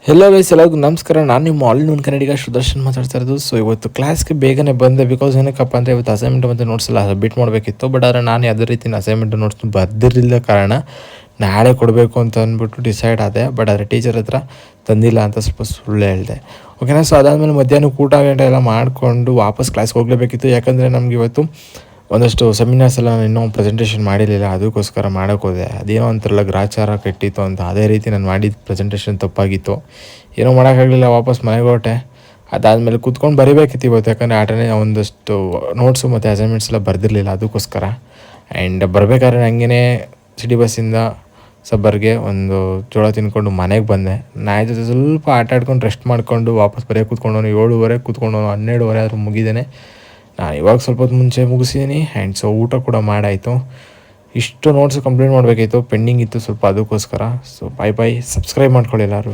Hello guys, ಎಲ್ಲರಿಗೂ ನಮಸ್ಕಾರ. ನಾನು ನಿಮ್ಮ ಆಲ್ ಇನ್ ಒನ್ ಕನ್ನಡಿಗ ಸುದರ್ಶನ್ ಮಾತಾಡ್ತಾ ಇರೋದು. ಸೊ ಇವತ್ತು ಕ್ಲಾಸ್ಗೆ ಬೇಗನೆ ಬಂದೆ. ಬಿಕಾಸ್ ಏನಕ್ಕಪ್ಪ ಅಂದರೆ ಇವತ್ತು ಅಸೈನ್ಮೆಂಟ್ ಮತ್ತು ನೋಟ್ಸ್ ಎಲ್ಲ ಸಬ್ಮಿಟ್ ಮಾಡಬೇಕಿತ್ತು. ಬಟ್ ಆದರೆ ನಾನು ಯಾವುದೇ ರೀತಿ ಅಸೈನ್ಮೆಂಟ್ ನೋಟ್ಸ್ ಬರ್ದಿರಲಿಲ್ಲ ಕಾರಣ ನಾಳೆ ಕೊಡಬೇಕು ಅಂತ ಅಂದ್ಬಿಟ್ಟು ಡಿಸೈಡ್ ಆದೆ. ಬಟ್ ಆದರೆ ಟೀಚರ್ ಹತ್ರ ತಂದಿಲ್ಲ ಅಂತ ಸ್ವಲ್ಪ ಸುಳ್ಳು ಹೇಳಿದೆ. ಓಕೆನಾ. ಸೊ ಅದಾದಮೇಲೆ ಮಧ್ಯಾಹ್ನ ಊಟ ಗಂಟೆ ಎಲ್ಲ ಮಾಡಿಕೊಂಡು ವಾಪಸ್ ಕ್ಲಾಸ್ಗೆ ಹೋಗಲೇಬೇಕಿತ್ತು. ಯಾಕಂದರೆ ನಮ್ಗೆ ಇವತ್ತು ಒಂದಷ್ಟು ಸೆಮಿನಾರ್ಸ್ ಎಲ್ಲ ನಾನು ಇನ್ನೂ ಪ್ರೆಸೆಂಟೇಷನ್ ಮಾಡಿರಲಿಲ್ಲ, ಅದಕ್ಕೋಸ್ಕರ ಮಾಡೋಕ್ಕೋದೆ. ಅದೇನೋ ಅಂತಾರಲ್ಲ, ಗ್ರಾಚಾರ ಕೆಟ್ಟಿತ್ತು ಅಂತ, ಅದೇ ರೀತಿ ನಾನು ಮಾಡಿದ ಪ್ರೆಸೆಂಟೇಷನ್ ತಪ್ಪಾಗಿತ್ತು. ಏನೋ ಮಾಡೋಕ್ಕಾಗಲಿಲ್ಲ, ವಾಪಸ್ ಮನೆಗೆ ಹೊರಟೆ. ಅದಾದಮೇಲೆ ಕೂತ್ಕೊಂಡು ಬರೀಬೇಕಿತ್ತು ಇವತ್ತು, ಯಾಕಂದರೆ ಆಟನೇ ಒಂದಷ್ಟು ನೋಟ್ಸು ಮತ್ತು ಅಸೈನ್ಮೆಂಟ್ಸ್ ಎಲ್ಲ ಬರೆದಿರಲಿಲ್ಲ, ಅದಕ್ಕೋಸ್ಕರ. ಆ್ಯಂಡ್ ಬರಬೇಕಾದ್ರೆ ಹಂಗೇ ಸಿಟಿ ಬಸ್ಸಿಂದ ಸಬ್ಬರ್ಗೆ ಒಂದು ಜೋಳ ತಿನ್ಕೊಂಡು ಮನೆಗೆ ಬಂದೆ. ನಾಯಿ ಜೊತೆ ಸ್ವಲ್ಪ ಆಟ ಆಡ್ಕೊಂಡು ರೆಸ್ಟ್ ಮಾಡಿಕೊಂಡು ವಾಪಸ್ ಬರೆಯೋಕೆ ಕೂತ್ಕೊಂಡವನು. 7:30 ಕೂತ್ಕೊಂಡವನು, 12:30 ಆದರೂ ಮುಗಿದೇನೆ. ನಾನು ಇವಾಗ ಸ್ವಲ್ಪ ಹೊತ್ತು ಮುಂಚೆ ಮುಗಿಸಿದ್ದೀನಿ. ಆ್ಯಂಡ್ ಸೊ ಊಟ ಕೂಡ ಮಾಡಾಯಿತು. ಇಷ್ಟು ನೋಟ್ಸ್ ಕಂಪ್ಲೀಟ್ ಮಾಡಬೇಕಿತ್ತು, ಪೆಂಡಿಂಗ್ ಇತ್ತು ಸ್ವಲ್ಪ, ಅದಕ್ಕೋಸ್ಕರ. ಸೊ ಬಾಯ್ ಸಬ್ಸ್ಕ್ರೈಬ್ ಮಾಡ್ಕೊಳ್ಳಿ ಎಲ್ಲರೂ.